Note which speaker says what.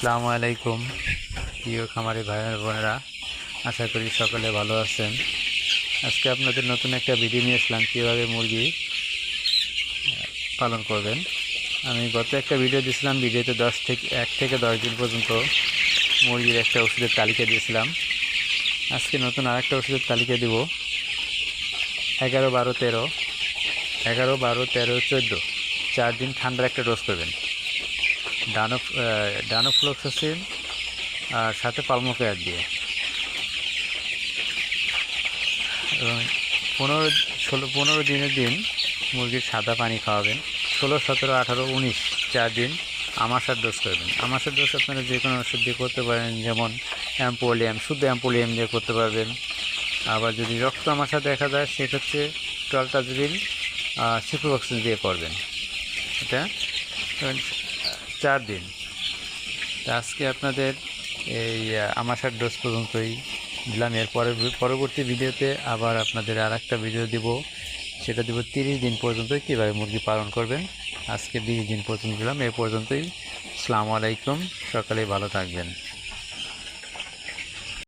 Speaker 1: আসসালামু আলাইকুম প্রিয় খামারি ভাই বোনেরা, আশা করি সকলে ভালো আছেন। আজকে আপনাদের নতুন একটা ভিডিও নিয়ে আসলাম কীভাবে মুরগি পালন করবেন। আমি গত একটা ভিডিও দিয়েছিলাম, ভিডিওতে 1 থেকে 10 দিন পর্যন্ত মুরগির একটা ওষুধের তালিকা দিয়েছিলাম। আজকে নতুন আরেকটা ওষুধের তালিকা দিব। 11, 12, 13, 11, 12, 13, 14 4 দিন ঠান্ডার একটা ডোজ করবেন। ডানোফ্লক্সাসিন আর সাথে পালমোকেয়ার দিয়ে, এবং 15 দিনের দিন মুরগির সাদা পানি খাওয়াবেন। 16, 17, 18, 19 4 দিন আমাশার ডোজ করবেন। আমাশার ডোজ আপনারা যে কোনো ওষুধ দিয়ে করতে পারেন, যেমন অ্যাম্পোলিয়াম, শুদ্ধ অ্যাম্পোলিয়াম দিয়ে করতে পারবেন। আবার যদি রক্ত আমাশা দেখা যায় সেক্ষেত্রে টলটাজুরিন সিপ্রোফ্লক্সাসিন দিয়ে করবেন। এটা 4 দিন। আজকে আপনাদের এই আমাশার ডোজ পর্যন্তই দিলাম। এর পরবর্তী ভিডিওতে আবার আপনাদের আর একটা ভিডিও দিব, সেটা দিব 30 দিন পর্যন্ত কীভাবে মুরগি পালন করবেন। আজকে 20 দিন পর্যন্ত দিলাম। এ পর্যন্তই। আসসালামু আলাইকুম, সকালে ভালো থাকবেন।